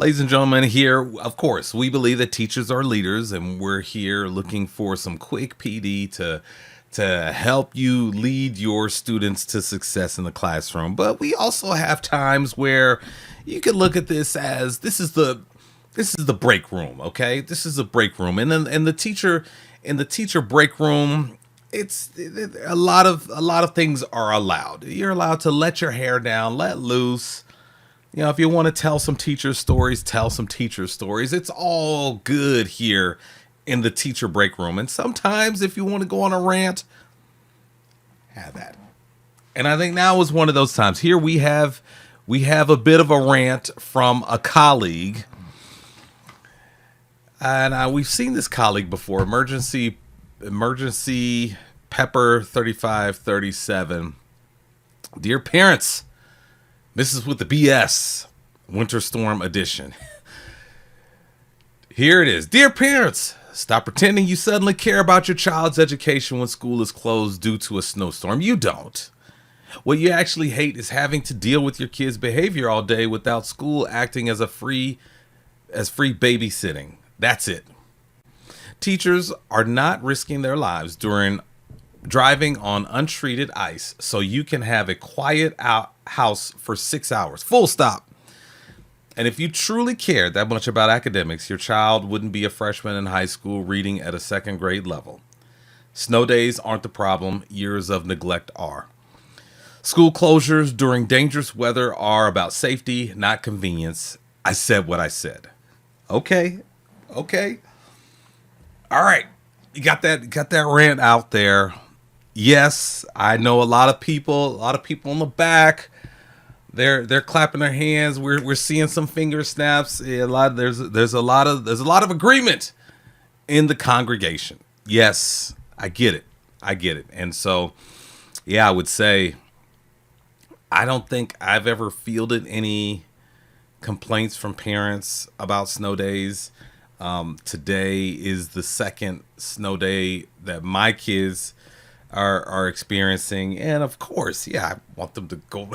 Ladies and gentlemen, here, of course, we believe that teachers are leaders, and we're here looking for some quick PD to help you lead your students to success in the classroom. But we also have times where you can look at this as this is the break room, okay? This is a break room, and then and the teacher in the teacher break room, a lot of things are allowed. You're allowed to let your hair down, let loose. If you want to tell some teacher stories, tell some teacher stories. It's all good here in the teacher break room. And sometimes if you want to go on a rant, have that. And I think now is one of those times. Here we have a bit of a rant from a colleague. And we've seen this colleague before, emergency Pepper 3537. Dear parents, this is with the BS Winter Storm edition. Here it is. Dear parents, stop pretending you suddenly care about your child's education when school is closed due to a snowstorm. You don't. What you actually hate is having to deal with your kid's behavior all day without school acting as free babysitting. That's it. Teachers are not risking their lives during driving on untreated ice so you can have a quiet house for 6 hours. Full stop. And if you truly cared that much about academics, your child wouldn't be a freshman in high school reading at a second grade level. Snow days aren't the problem. Years of neglect are. School closures during dangerous weather are about safety, not convenience. I said what I said. Okay. Okay. All right. You got that rant out there. Yes, I know a lot of people in the back. They're clapping their hands. We're seeing some finger snaps. There's a lot of agreement in the congregation. Yes, I get it. And so, yeah, I would say I don't think I've ever fielded any complaints from parents about snow days. Today is the second snow day that my kids are experiencing, and of course, yeah, I want them to go.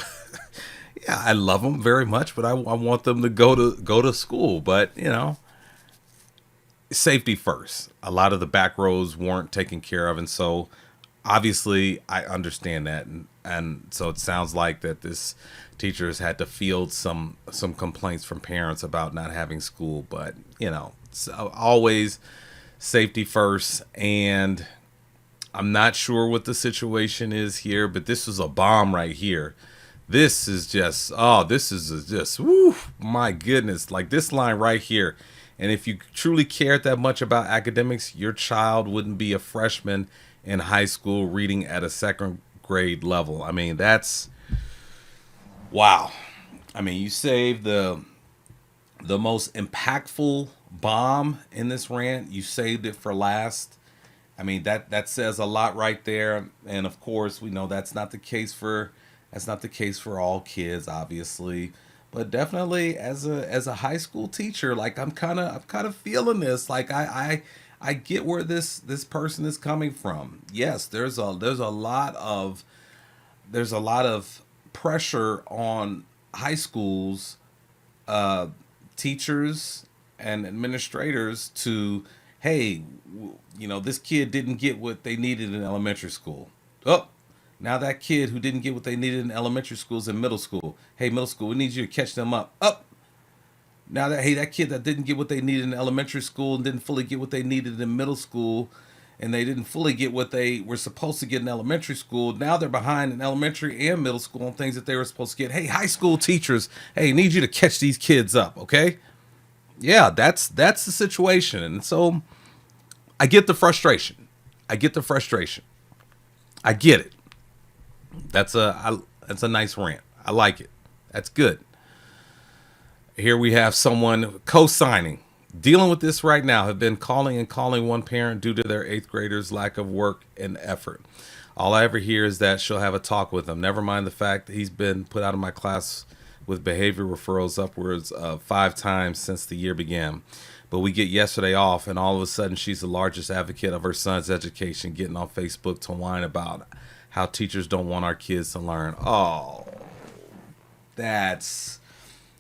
Yeah, I love them very much, but I want them to go to school. But safety first. A lot of the back roads weren't taken care of, and so obviously I understand that, and so it sounds like that this teacher has had to field some complaints from parents about not having school. But so always safety first. And I'm not sure what the situation is here, but this is a bomb right here. This is just, woo, my goodness, like this line right here. And if you truly cared that much about academics, your child wouldn't be a freshman in high school reading at a second grade level. I mean, that's, wow. I mean, you saved the most impactful bomb in this rant. You saved it for last. I mean, that says a lot right there. And of course, we know that's not the case for all kids, obviously. But definitely as a high school teacher, like I'm kind of feeling this. Like I get where this person is coming from. Yes, there's a lot of pressure on high schools, teachers and administrators to, hey, this kid didn't get what they needed in elementary school. Oh, now that kid who didn't get what they needed in elementary school is in middle school. Hey, middle school, we need you to catch them up. Up. Now that kid that didn't get what they needed in elementary school and didn't fully get what they needed in middle school, and they didn't fully get what they were supposed to get in elementary school. Now they're behind in elementary and middle school on things that they were supposed to get. Hey, high school teachers, hey, need you to catch these kids up, okay? Yeah, that's the situation. And so I get the frustration. I get it. That's a nice rant. I like it. That's good. Here we have someone co-signing. Dealing with this right now. Have been calling one parent due to their 8th grader's lack of work and effort. All I ever hear is that she'll have a talk with him. Never mind the fact that he's been put out of my class with behavior referrals upwards of 5 times since the year began. But we get yesterday off, and all of a sudden she's the largest advocate of her son's education, getting on Facebook to whine about how teachers don't want our kids to learn. Oh, that's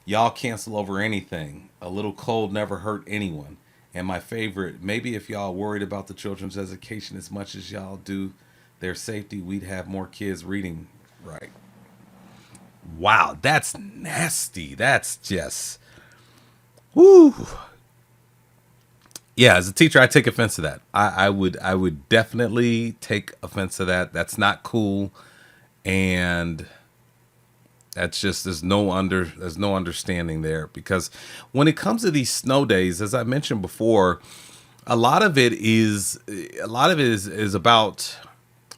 Y'all cancel over anything. A little cold never hurt anyone. And my favorite, maybe if y'all worried about the children's education as much as y'all do their safety, we'd have more kids reading right. Wow, that's nasty. That's just, whoo. Yeah, as a teacher, I take offense to that. I would definitely take offense to that. That's not cool, and that's just there's no understanding there, because when it comes to these snow days, as I mentioned before, a lot of it is about,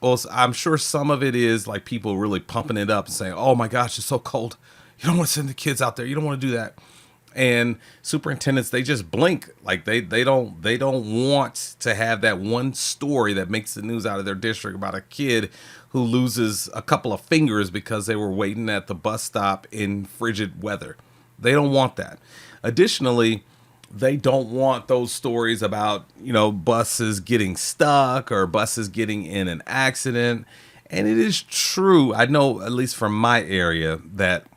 well, I'm sure some of it is like people really pumping it up and saying, "Oh my gosh, it's so cold. You don't want to send the kids out there. You don't want to do that." And superintendents, they just blink, like they don't want to have that one story that makes the news out of their district about a kid who loses a couple of fingers because they were waiting at the bus stop in frigid weather. They don't want that. Additionally, they don't want those stories about, buses getting stuck or buses getting in an accident. And it is true, I know, at least from my area, that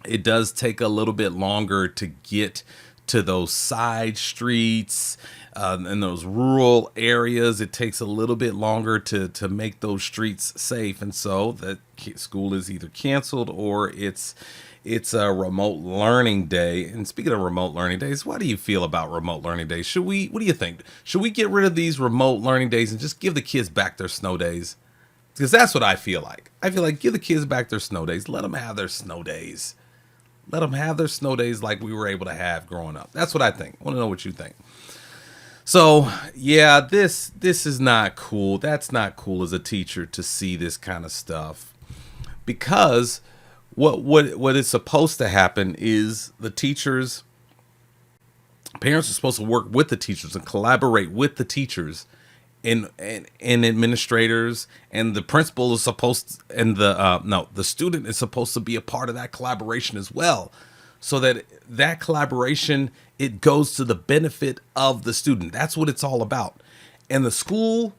it does take a little bit longer to get to those side streets, in those rural areas. It takes a little bit longer to make those streets safe, and so that school is either canceled or it's a remote learning day. And speaking of remote learning days, what do you feel about remote learning days? What do you think? Should we get rid of these remote learning days and just give the kids back their snow days? Because that's what I feel like. I feel like give the kids back their snow days. Let them have their snow days. Let them have their snow days like we were able to have growing up. That's what I think. I want to know what you think. So, yeah, this is not cool. That's not cool as a teacher to see this kind of stuff. Because what is supposed to happen is parents are supposed to work with the teachers and collaborate with the teachers and administrators, and the principal is supposed to, and the student is supposed to be a part of that collaboration as well, so that collaboration, it goes to the benefit of the student. That's what it's all about. And the school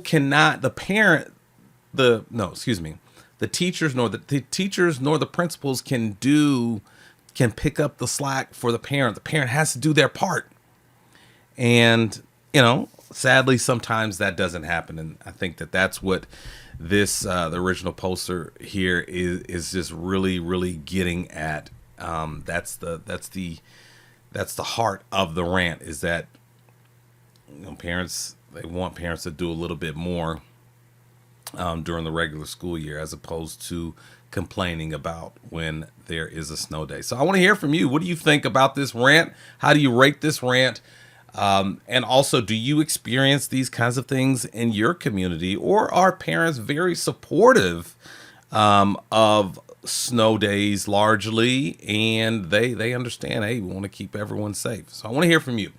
cannot, the parent, the no excuse me the teachers nor the principals can pick up the slack for the parent. The parent has to do their part. And sadly, sometimes that doesn't happen, and I think that's what this the original poster here is just really, really getting at. That's the heart of the rant, is that parents, they want parents to do a little bit more during the regular school year, as opposed to complaining about when there is a snow day. So I want to hear from you. What do you think about this rant? How do you rate this rant? And also, do you experience these kinds of things in your community, or are parents very supportive of snow days largely, and they understand, hey, we want to keep everyone safe? So I want to hear from you.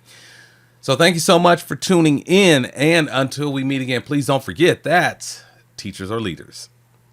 So thank you so much for tuning in, and until we meet again, please don't forget that teachers are leaders.